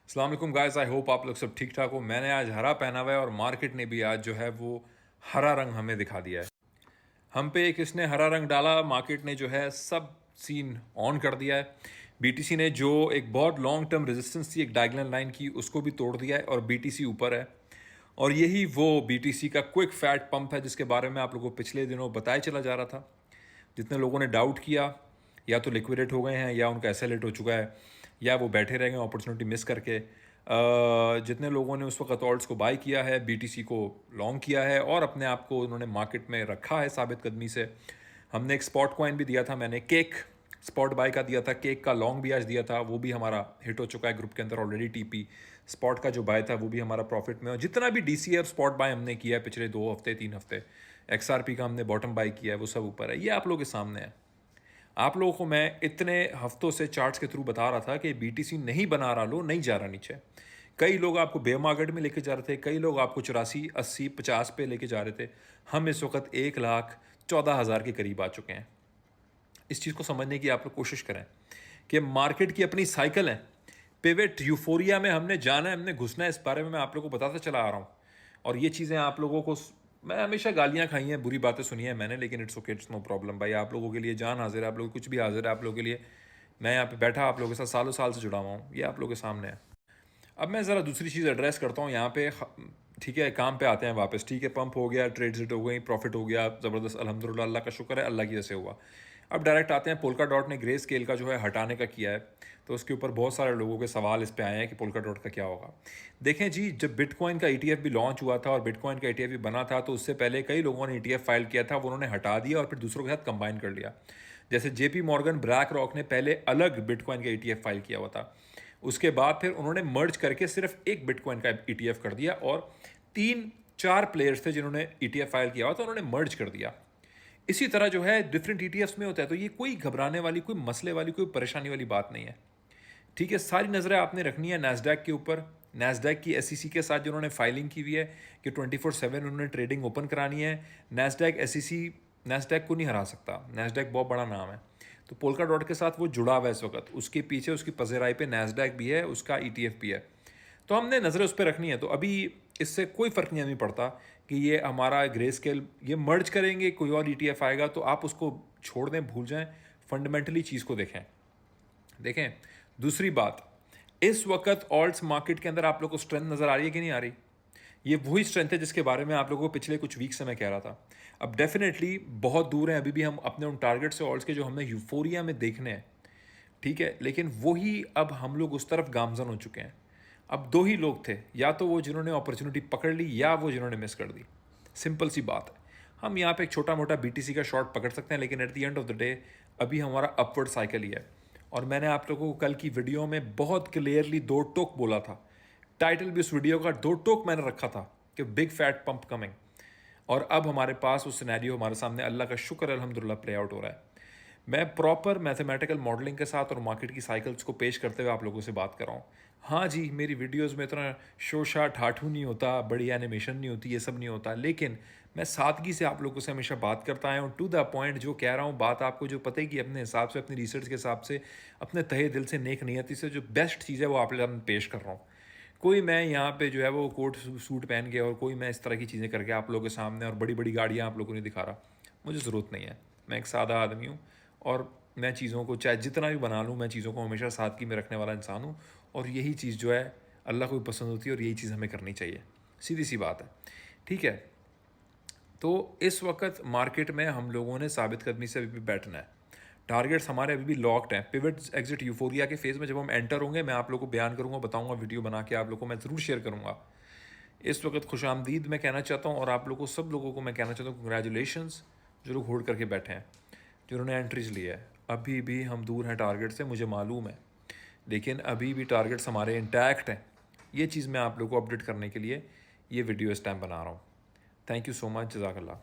अस्सलाम वालेकुम guys, I hope आप लोग सब ठीक ठाक हो। मैंने आज हरा पहना हुआ है और मार्केट ने भी आज जो है वो हरा रंग हमें दिखा दिया है। हम पे एक इसने हरा रंग डाला, मार्केट ने जो है सब सीन ऑन कर दिया है। बीटीसी ने जो एक बहुत लॉन्ग टर्म रेजिस्टेंस थी एक डायगोनल लाइन की, उसको भी तोड़ दिया है और बीटीसी ऊपर है। और यही वो बीटीसी का क्विक फैट पंप है जिसके बारे में आप लोगों को पिछले दिनों बताया चला जा रहा था। जितने लोगों ने डाउट किया या तो लिक्विडेट हो गए हैं या उनका एसेलेट हो चुका है या वो बैठे रह गए अपॉर्चुनिटी मिस करके। जितने लोगों ने उस वक्त ऑल्ट्स को बाय किया है, बीटीसी को लॉन्ग किया है और अपने आप को उन्होंने मार्केट में रखा है साबित कदमी से। हमने एक स्पॉट कॉइन भी दिया था, मैंने केक स्पॉट बाय का दिया था, केक का लॉन्ग भी आज दिया था, वो भी हमारा हिट हो चुका है ग्रुप के अंदर ऑलरेडी। टीपी स्पॉट का जो बाय था वो भी हमारा प्रॉफिट में। और जितना भी डीसीएफ स्पॉट बाय हमने किया है पिछले 2 हफ्ते 3 हफ्ते, एक्सआरपी का हमने बॉटम बाय किया है, वो सब ऊपर है। ये आप लोगों के सामने है। आप लोगों को मैं इतने हफ्तों से चार्ट्स के थ्रू बता रहा था कि बीटीसी नहीं बना रहा, लो नहीं जा रहा नीचे। कई लोग आपको बेयर मार्केट में लेके जा रहे थे, कई लोग आपको 84 80 50 पे लेके जा रहे थे। हम इस वक्त 1,14,000 के करीब आ चुके हैं। इस चीज़ को समझने की आप लोग कोशिश करें कि मार्केट की अपनी साइकिल है। पिवट यूफोरिया में हमने जाना है, हमने घुसना है, इस बारे में मैं आप लोगों को बताता चला आ रहा हूँ। और ये चीज़ें आप लोगों को, मैं हमेशा गालियाँ खाई हैं, बुरी बातें सुनी है मैंने, लेकिन it's okay, it's no problem भाई। आप लोगों के लिए जान हाजिर है, आप लोग कुछ भी हाजिर है आप लोगों के लिए। मैं यहाँ पे बैठा आप लोगों के साथ सालों साल से जुड़ा हुआ हूँ, ये आप लोगों के सामने है। अब मैं ज़रा दूसरी चीज़ एड्रेस करता हूँ यहाँ पे। ठीक है, काम पे आते हैं वापस। ठीक है, पंप हो गया, ट्रेड हिट हो गई, प्रॉफिट हो गया ज़बरदस्त, अल्हम्दुलिल्लाह, अल्लाह का शुक्र है, अल्लाह की वजह से हुआ। अब डायरेक्ट आते हैं, पोल्का डॉट ने ग्रे स्केल का जो है हटाने का किया है, तो उसके ऊपर बहुत सारे लोगों के सवाल इस पे आए हैं कि पोल्का डॉट का क्या होगा। देखें जी, जब बिटकॉइन का ईटीएफ भी लॉन्च हुआ था और बिटकॉइन का ईटीएफ भी बना था, तो उससे पहले कई लोगों ने ईटीएफ फाइल किया था, वो उन्होंने हटा दिया और फिर दूसरों के साथ कंबाइन कर लिया। जैसे जेपी मॉर्गन, ब्लैक रॉक ने पहले अलग बिटकॉइन का ईटीएफ फाइल किया हुआ था, उसके बाद फिर उन्होंने मर्ज करके सिर्फ एक बिटकॉइन का ईटीएफ कर दिया, और 3 4 प्लेयर्स थे जिन्होंने ईटीएफ फाइल किया हुआ था, उन्होंने मर्ज कर दिया। इसी तरह जो है डिफरेंट ईटीएफ्स में होता है, तो ये कोई घबराने वाली, कोई मसले वाली, कोई परेशानी वाली बात नहीं है। ठीक है, सारी नज़रें आपने रखनी है नैस्डैक के ऊपर। नैस्डैक की एसईसी के साथ जिन्होंने फाइलिंग की हुई है कि 24/7 उन्होंने ट्रेडिंग ओपन करानी है। नैस्डैक एसईसी नैस्डैक को नहीं हरा सकता, नैस्डैक बहुत बड़ा नाम है। तो पोल्का डॉट के साथ वो जुड़ा हुआ है इस वक्त, उसके पीछे उसकी पजेराई पे नैस्डैक भी है, उसका ईटीएफ भी है। तो हमने नज़रें उस पर रखनी है। तो अभी इससे कोई फ़र्क नहीं पड़ता कि ये हमारा ग्रे स्केल ये मर्ज करेंगे, कोई और ईटीएफ आएगा, तो आप उसको छोड़ दें, भूल जाएं। फंडामेंटली चीज़ को देखें। देखें, दूसरी बात, इस वक्त ऑल्ट्स मार्केट के अंदर आप लोग को स्ट्रेंथ नज़र आ रही है कि नहीं आ रही? ये वही स्ट्रेंथ है जिसके बारे में आप लोगों को पिछले कुछ वीक से मैं कह रहा था। अब डेफिनेटली बहुत दूर है अभी भी हम अपने उन टारगेट से, ऑल्ट्स के जो हमने यूफोरिया में देखने हैं। ठीक है, लेकिन वही अब हम लोग उस तरफ गामजन हो चुके हैं। अब दो ही लोग थे, या तो वो जिन्होंने अपॉर्चुनिटी पकड़ ली या वो जिन्होंने मिस कर दी। सिंपल सी बात है। हम यहाँ पे एक छोटा मोटा बीटीसी का शॉर्ट पकड़ सकते हैं, लेकिन at the end of the day अभी हमारा अपवर्ड साइकिल ही है। और मैंने आप लोगों को कल की वीडियो में बहुत क्लियरली 2 टोक बोला था। टाइटल भी उस वीडियो का 2 टोक मैंने रखा था कि बिग फैट पंप कमिंग। और अब हमारे पास वो सिनेरियो हमारे सामने, अल्लाह का शुक्र है, अल्हम्दुलिल्लाह, प्ले आउट हो रहा है। मैं प्रॉपर मैथमेटिकल मॉडलिंग के साथ और मार्केट की साइकिल्स को पेश करते हुए आप लोगों से बात कर रहा हूँ। हाँ जी, मेरी वीडियोस में इतना शोशा ठाठू नहीं होता, बड़ी एनिमेशन नहीं होती, ये सब नहीं होता, लेकिन मैं सादगी से आप लोगों से हमेशा बात करता आया हूँ, टू द पॉइंट। जो कह रहा हूँ बात आपको जो पता है कि अपने हिसाब से, अपनी रिसर्च के हिसाब से, अपने तहे दिल से, नेक नियति से जो बेस्ट चीज़ है वो आप लोगों पेश कर रहा हूँ। कोई मैं यहाँ पे जो है वो कोट सूट पहन के और कोई मैं इस तरह की चीज़ें करके आप लोगों के सामने और बड़ी बड़ी गाड़ियाँ आप लोगों को नहीं दिखा रहा। मुझे ज़रूरत नहीं है। मैं एक सादा आदमी हूँ और मैं चीज़ों को चाहे जितना भी बना लूँ, मैं चीज़ों को हमेशा सादगी में रखने वाला इंसान हूँ। और यही चीज़ जो है अल्लाह को भी पसंद होती है और यही चीज़ हमें करनी चाहिए। सीधी सी बात है। ठीक है, तो इस वक्त मार्केट में हम लोगों ने साबित कदमी से अभी भी बैठना है। टारगेट्स हमारे अभी भी लॉक्ड हैं। पिवट एग्जिट यूफोरिया के फेज़ में जब हम एंटर होंगे, मैं आप लोगों को बयान करूँगा, बताऊँगा, वीडियो बना के आप लोगों को मैं ज़रूर शेयर करूँगा। इस वक्त खुशामदीद मैं कहना चाहता हूँ और आप लोगों को, सब लोगों को मैं कहना चाहता हूँ कंग्रेचुलेशंस, जो लोग होल्ड करके बैठे हैं, जिन्होंने एंट्रीज ली है। अभी भी हम दूर हैं टारगेट से, मुझे मालूम है, लेकिन अभी भी टारगेट्स हमारे इंटैक्ट हैं। ये चीज़ मैं आप लोगों को अपडेट करने के लिए ये वीडियो इस टाइम बना रहा हूँ। थैंक यू सो मच, जज़ाकल्लाह।